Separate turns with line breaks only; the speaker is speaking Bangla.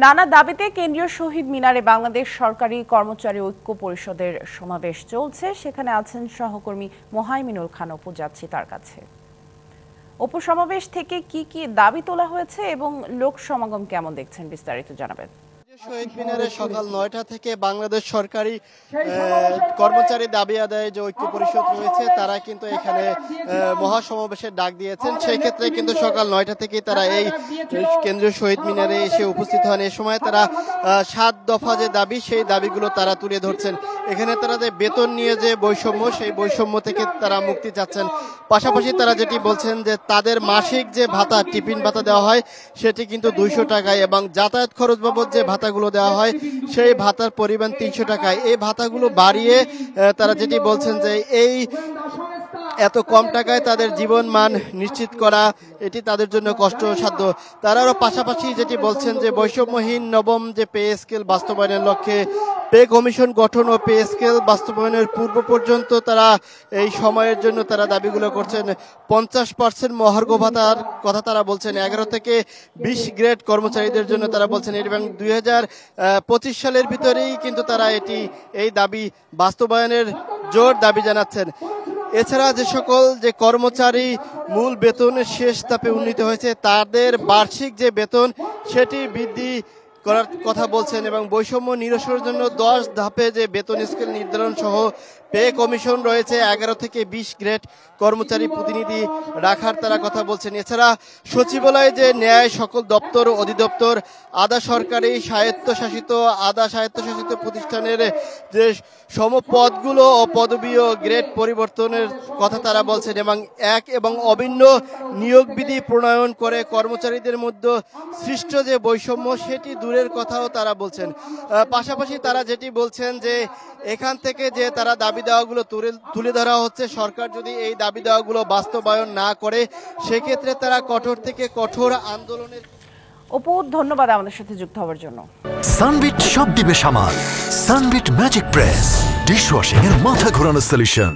নানা দাবিতে কেন্দ্রীয় শহীদ মিনারে বাংলাদেশ সরকারি কর্মচারী ঐক্য পরিষদের সমাবেশ চলছে। সেখানে আছেন সহকর্মী মোহাইমিনুল খান। অপু, যাচ্ছি তার কাছে। অপু, সমাবেশ থেকে কি কি দাবি তোলা হয়েছে এবং লোক সমাগম কেমন দেখছেন, বিস্তারিত জানাবেন।
শহীদ মিনারে সকাল ৯টা থেকে বাংলাদেশ সরকারি কর্মচারী দাবি আদায়ে যে ঐক্য পরিষদ রয়েছে তারা কিন্তু এখানে মহাসমাবেশের ডাক দিয়েছেন। সেই ক্ষেত্রে কিন্তু সকাল ৯টা থেকেই তারা এই কেন্দ্রীয় শহীদ মিনারে এসে উপস্থিত হন। এ সময় তারা ৭ দফা যে দাবি, সেই দাবিগুলো তারা তুলে ধরছেন। এখানে তারা যে বেতন নিয়ে যে বৈষম্য, সেই বৈষম্য থেকে তারা মুক্তি চাচ্ছেন। পাশাপাশি তারা যেটি বলছেন যে তাদের মাসিক যে ভাতা, টিফিন ভাতা দেওয়া হয় সেটি কিন্তু ২০০ টাকায়, এবং যাতায়াত খরচ বাবদ যে ভাতাগুলো দেওয়া হয় সেই ভাতার পরিমাণ ৩০০ টাকায়। এই ভাতাগুলো বাড়িয়ে তারা যেটি বলছেন যে এই এত কম টাকায় তাদের জীবন মান নিশ্চিত করা এটি তাদের জন্য কষ্টসাধ্য। তারাও পাশাপাশি যেটি বলছেন যে বৈষম্যহীন নবম যে পে স্কেল বাস্তবায়নের লক্ষ্যে পে কমিশন গঠন ও পে স্কেল বাস্তবায়নের পূর্ব পর্যন্ত তারা এই সময়ের জন্য তারা দাবিগুলো করছেন। 50% মহার্ঘ ভাতার কথা তারা বলছেন। 11 থেকে 20 গ্রেড কর্মচারীদের জন্য তারা বলছেন, এবং 2025 সালের ভিতরেই কিন্তু তারা এই দাবি বাস্তবায়নের জোর দাবি জানাচ্ছেন। এছাড়া যে সকল যে কর্মচারী মূল বেতনের শেষ ধাপে উন্নীত হয়েছে তাদের বার্ষিক যে বেতন সেটি বৃদ্ধি করার কথা বলছেন, এবং বৈষম্য নিরসনের জন্য 10 ধাপে যে বেতন স্কেল নির্ধারণ সহ পে কমিশন রয়েছে 11 থেকে 20 গ্রেড কর্মচারী প্রতিনিধি রাখার তারা কথা বলছেন। এছাড়া সচিবালয়ে যে ন্যায় সকল দপ্তর অধিদপ্তর আধা সরকারি স্বায়ত্তশাসিত আধা স্বায়ত্তশাসিত প্রতিষ্ঠানের যে সমপদগুলো ও পদবীয় গ্রেড পরিবর্তনের কথা তারা বলছেন, এবং এক এবং অভিন্ন নিয়োগ বিধি প্রণয়ন করে কর্মচারীদের মধ্যে সৃষ্ট যে বৈষম্য সেটি দূরের কথাও তারা বলছেন। পাশাপাশি তারা যেটি বলছেন যে এখান থেকে যে তারা দাবি দাওয়াগুলো তুলে ধরা হচ্ছে, সরকার যদি এই দাবি দাওয়াগুলো বাস্তবায়ন না করে সেক্ষেত্রে তারা কঠোর থেকে কঠোর আন্দোলনের।
অপু, ধন্যবাদ আমাদের সাথে যুক্ত হওয়ার জন্য।
সানবিট সব দিবে সামাল। সানবিট ম্যাজিক প্রেস ডিশওয়াশিং এর মাথা ঘোরানো সলিউশন।